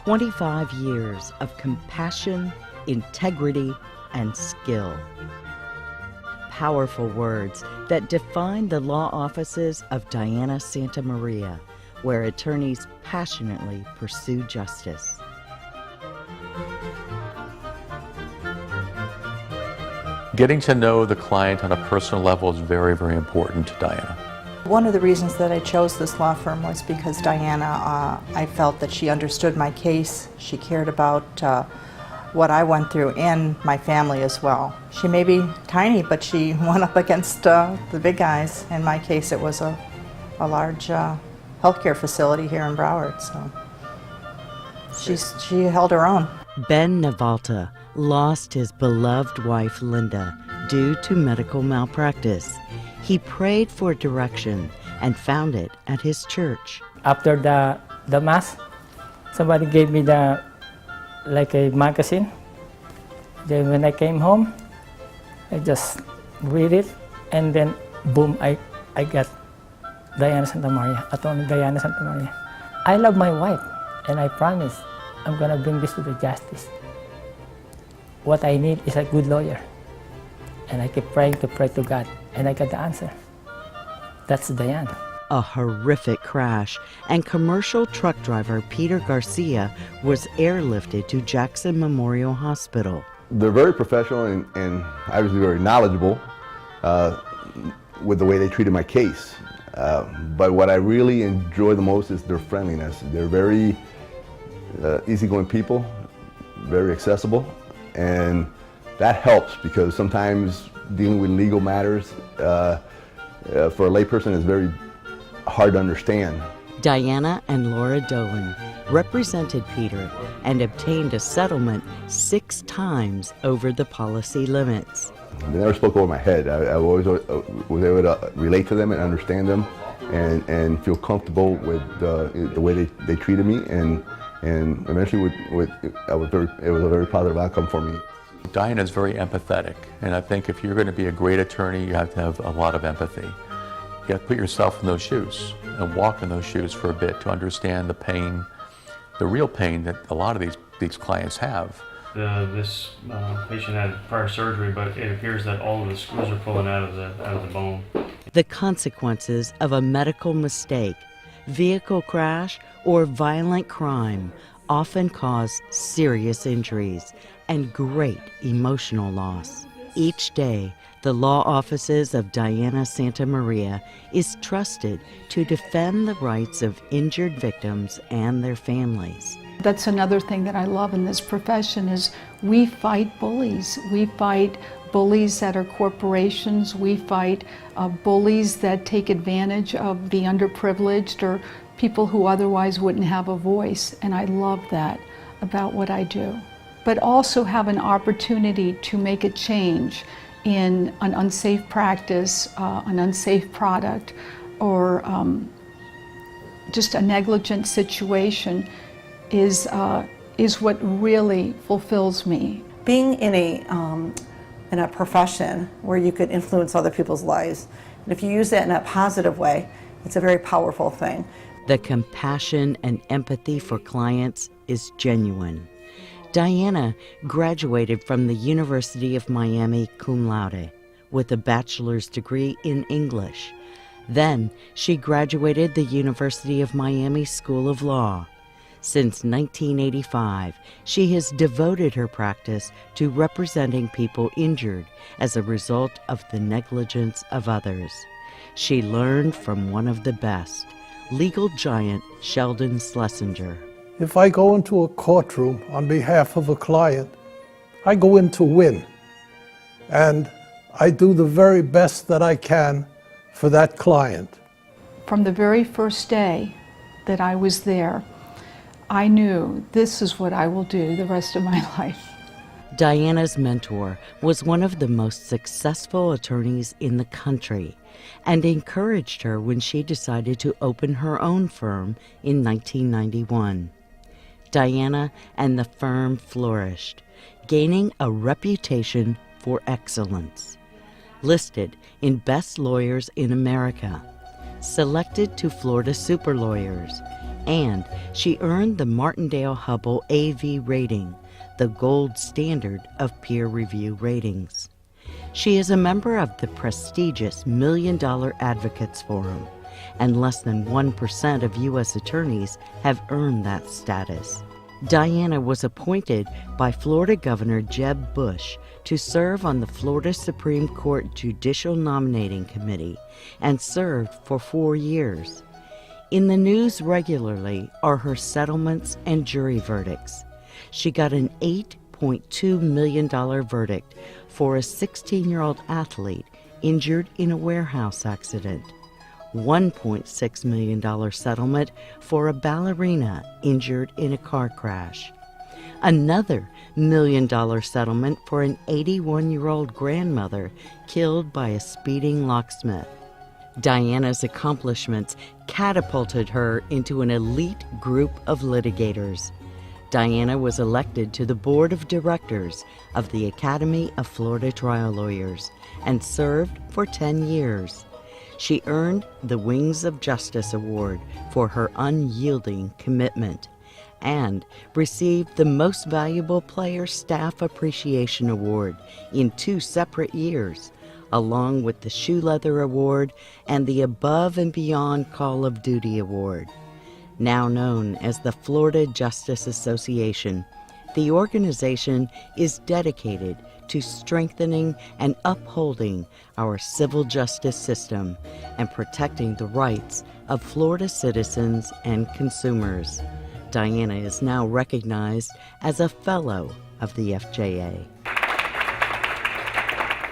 25 years of compassion, integrity, and skill. Powerful words that define the law offices of Diana Santamaria, where attorneys passionately pursue justice. Getting to know the client on a personal level is very, very important to Diana. One of the reasons that I chose this law firm was because Diana, I felt that she understood my case. She cared about what I went through and my family as well. She may be tiny, but she went up against the big guys. In my case, it was a large healthcare facility here in Broward, so she held her own. Ben Navalta lost his beloved wife Linda due to medical malpractice. He prayed for direction and found it at his church. After the mass, somebody gave me like a magazine. Then when I came home, I just read it, and then boom, I got Diana Santamaria, attorney Diana Santamaria. I love my wife, and I promise I'm gonna bring this to the justice. What I need is a good lawyer. And I keep praying to God, and I got the answer. That's Diana. A horrific crash, and commercial truck driver Peter Garcia was airlifted to Jackson Memorial Hospital. They're very professional and obviously very knowledgeable with the way they treated my case. But what I really enjoy the most is their friendliness. They're very easygoing people, very accessible, and that helps because sometimes dealing with legal matters for a layperson is very hard to understand. Diana and Laura Dolan represented Peter and obtained a settlement 6 times over the policy limits. They never spoke over my head. I always was able to relate to them and understand them and feel comfortable with the way they treated me, and eventually it was a very positive outcome for me. Diana is very empathetic, and I think if you're going to be a great attorney, you have to have a lot of empathy. You have to put yourself in those shoes and walk in those shoes for a bit to understand the pain, the real pain that a lot of these clients have. This patient had prior surgery, but it appears that all of the screws are pulling out of the bone. The consequences of a medical mistake, vehicle crash, or violent crime often cause serious injuries and great emotional loss. Each day, the law offices of Diana Santamaria is trusted to defend the rights of injured victims and their families. That's another thing that I love in this profession is we fight bullies. We fight bullies that are corporations. We fight bullies that take advantage of the underprivileged or people who otherwise wouldn't have a voice. And I love that about what I do. But also have an opportunity to make a change in an unsafe practice, an unsafe product, or just a negligent situation is what really fulfills me. Being in a profession where you could influence other people's lives, and if you use that in a positive way, it's a very powerful thing. The compassion and empathy for clients is genuine. Diana graduated from the University of Miami cum laude with a bachelor's degree in English. Then she graduated the University of Miami School of Law. Since 1985, she has devoted her practice to representing people injured as a result of the negligence of others. She learned from one of the best, legal giant Sheldon Schlesinger. If I go into a courtroom on behalf of a client, I go in to win. And I do the very best that I can for that client. From the very first day that I was there, I knew this is what I will do the rest of my life. Diana's mentor was one of the most successful attorneys in the country and encouraged her when she decided to open her own firm in 1991. Diana and the firm flourished, gaining a reputation for excellence. Listed in Best Lawyers in America, selected to Florida Super Lawyers, And she earned the Martindale-Hubbell AV rating, the gold standard of peer review ratings. She is a member of the prestigious $1 Million Advocates Forum, and less than 1% of U.S. attorneys have earned that status. Diana was appointed by Florida Governor Jeb Bush to serve on the Florida Supreme Court Judicial Nominating Committee and served for 4 years. In the news regularly are her settlements and jury verdicts. She got an $8.2 million verdict for a 16-year-old athlete injured in a warehouse accident, $1.6 million settlement for a ballerina injured in a car crash, another $1 million settlement for an 81-year-old grandmother killed by a speeding locksmith. Diana's accomplishments catapulted her into an elite group of litigators. Diana was elected to the board of directors of the Academy of Florida Trial Lawyers and served for 10 years. She earned the Wings of Justice Award for her unyielding commitment and received the Most Valuable Player Staff Appreciation Award in 2 separate years, along with the Shoe Leather Award and the Above and Beyond Call of Duty Award. Now known as the Florida Justice Association, the organization is dedicated to strengthening and upholding our civil justice system and protecting the rights of Florida citizens and consumers. Diana is now recognized as a Fellow of the FJA.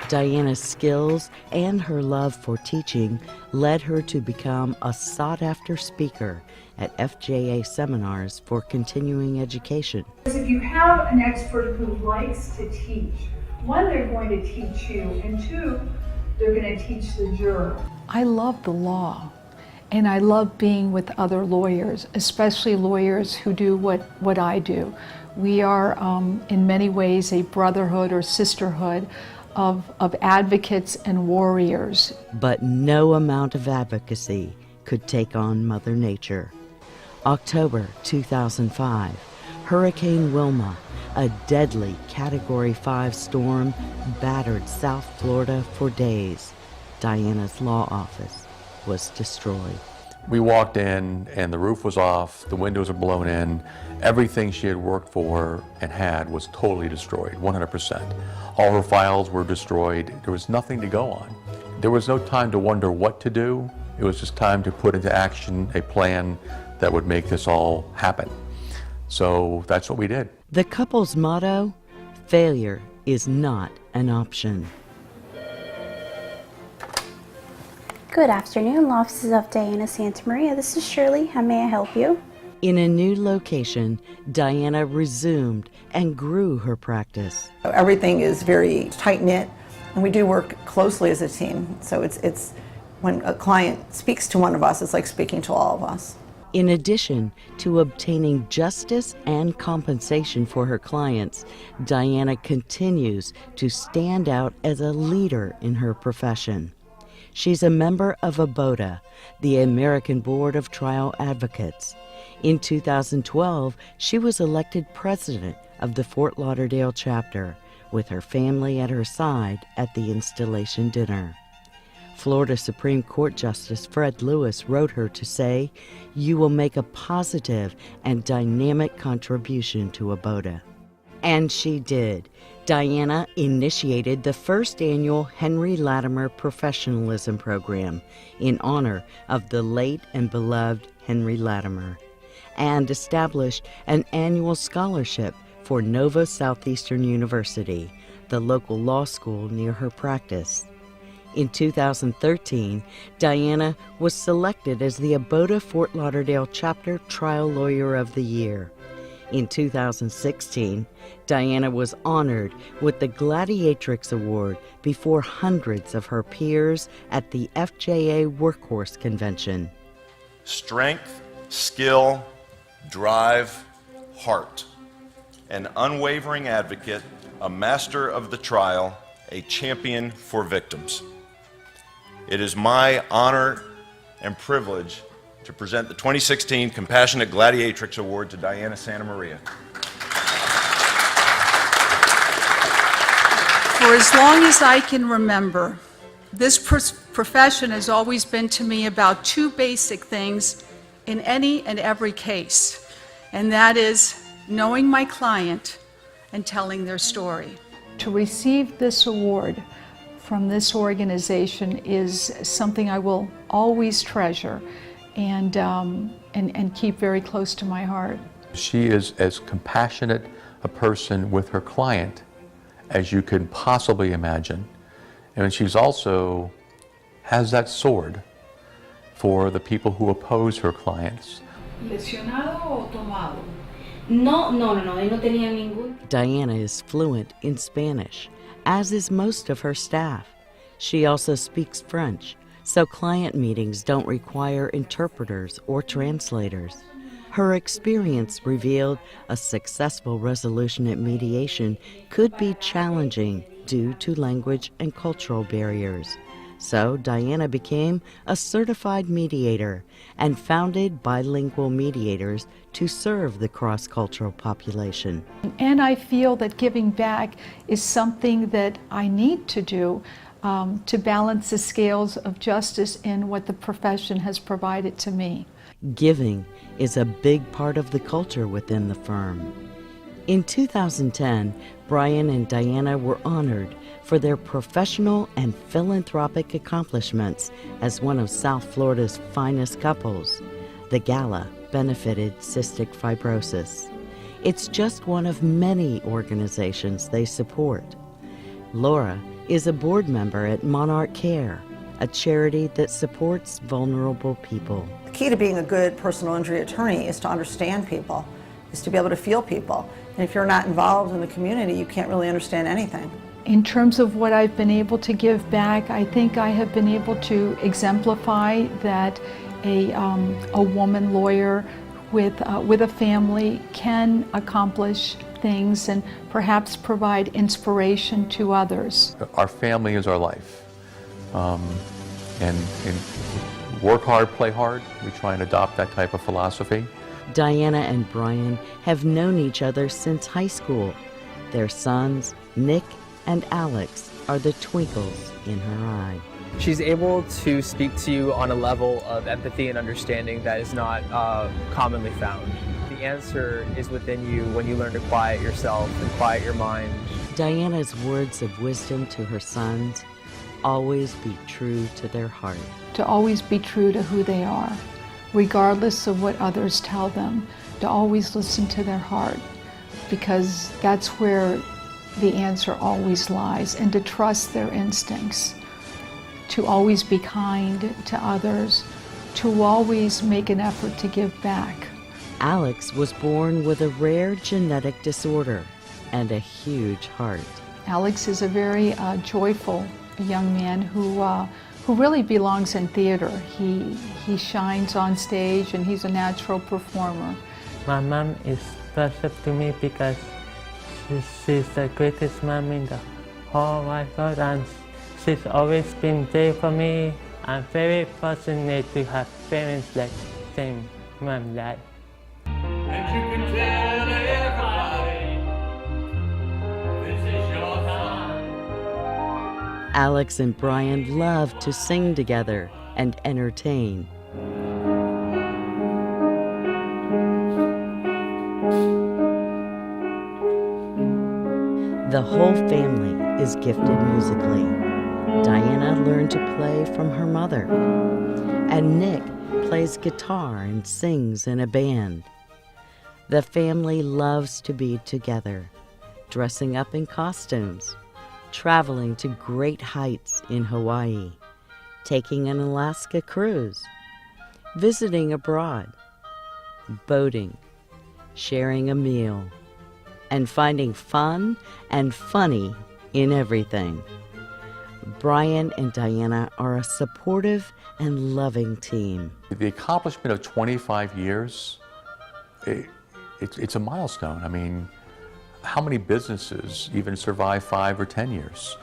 Diana's skills and her love for teaching led her to become a sought-after speaker at FJA seminars for continuing education. If you have an expert who likes to teach, one, they're going to teach you, and two, they're going to teach the juror. I love the law, and I love being with other lawyers, especially lawyers who do what I do. We are, in many ways, a brotherhood or sisterhood of advocates and warriors. But no amount of advocacy could take on Mother Nature. October 2005, Hurricane Wilma, a deadly Category 5 storm, battered South Florida for days. Diana's law office was destroyed. We walked in and the roof was off, the windows were blown in, everything she had worked for and had was totally destroyed, 100%. All her files were destroyed. There was nothing to go on. There was no time to wonder what to do. It was just time to put into action a plan that would make this all happen. So that's what we did. The couple's motto, failure is not an option. Good afternoon, Law Offices of Diana Santamaria. This is Shirley. How may I help you? In a new location, Diana resumed and grew her practice. Everything is very tight-knit, and we do work closely as a team. So it's when a client speaks to one of us, it's like speaking to all of us. In addition to obtaining justice and compensation for her clients, Diana continues to stand out as a leader in her profession. She's a member of ABOTA, the American Board of Trial Advocates. In 2012, she was elected president of the Fort Lauderdale chapter, with her family at her side at the installation dinner. Florida Supreme Court Justice Fred Lewis wrote her to say, "You will make a positive and dynamic contribution to ABOTA." And she did. Diana initiated the first annual Henry Latimer Professionalism Program in honor of the late and beloved Henry Latimer, and established an annual scholarship for Nova Southeastern University, the local law school near her practice. In 2013, Diana was selected as the ABOTA Fort Lauderdale Chapter Trial Lawyer of the Year. In 2016, Diana was honored with the Gladiatrix Award before hundreds of her peers at the FJA Workhorse Convention. Strength, skill, drive, heart. An unwavering advocate, a master of the trial, a champion for victims. It is my honor and privilege to present the 2016 Compassionate Gladiatrix Award to Diana Santamaria. For as long as I can remember, this profession has always been to me about two basic things in any and every case, and that is knowing my client and telling their story. To receive this award from this organization is something I will always treasure and keep very close to my heart. She is as compassionate a person with her client as you can possibly imagine. And she's also has that sword for the people who oppose her clients. ¿Lesionado o tomado? No tenía ningún. Diana is fluent in Spanish, as is most of her staff. She also speaks French, so client meetings don't require interpreters or translators. Her experience revealed a successful resolution at mediation could be challenging due to language and cultural barriers. So Diana became a certified mediator and founded Bilingual Mediators to serve the cross-cultural population. And I feel that giving back is something that I need to do to balance the scales of justice in what the profession has provided to me. Giving is a big part of the culture within the firm. In 2010, Brian and Diana were honored for their professional and philanthropic accomplishments as one of South Florida's finest couples. The gala benefited cystic fibrosis. It's just one of many organizations they support. Laura is a board member at Monarch Care, a charity that supports vulnerable people. The key to being a good personal injury attorney is to understand people, is to be able to feel people. And if you're not involved in the community, you can't really understand anything. In terms of what I've been able to give back, I think I have been able to exemplify that a woman lawyer with a family can accomplish things and perhaps provide inspiration to others. Our family is our life. And work hard, play hard. We try and adopt that type of philosophy. Diana and Brian have known each other since high school. Their sons, Nick and Alex, are the twinkles in her eye. She's able to speak to you on a level of empathy and understanding that is not commonly found. The answer is within you when you learn to quiet yourself and quiet your mind. Diana's words of wisdom to her sons: always be true to their heart. To always be true to who they are, regardless of what others tell them. To always listen to their heart, because that's where the answer always lies, and to trust their instincts. To always be kind to others, to always make an effort to give back. Alex was born with a rare genetic disorder and a huge heart. Alex is a very joyful young man who really belongs in theater. He shines on stage and he's a natural performer. My mom is special to me because she's the greatest mom in the whole wide world, and she's always been there for me. I'm very fortunate to have parents like same mom dad. And you can tell everybody this is your time. Alex and Brian love to sing together and entertain. The whole family is gifted musically. Diana learned to play from her mother, and Nick plays guitar and sings in a band. The family loves to be together, dressing up in costumes, traveling to great heights in Hawaii, taking an Alaska cruise, visiting abroad, boating, sharing a meal, and finding fun and funny in everything. Brian and Diana are a supportive and loving team. The accomplishment of 25 years, it's a milestone. I mean, how many businesses even survive 5 or 10 years?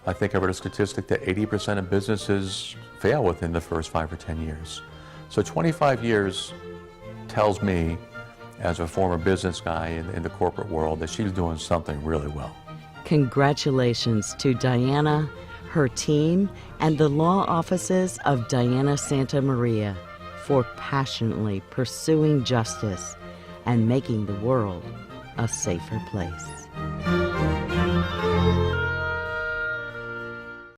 I think I read a statistic that 80% of businesses fail within the first 5 or 10 years. So 25 years tells me, as a former business guy in the corporate world, that she's doing something really well. Congratulations to Diana, her team, and the law offices of Diana Santamaria for passionately pursuing justice and making the world a safer place.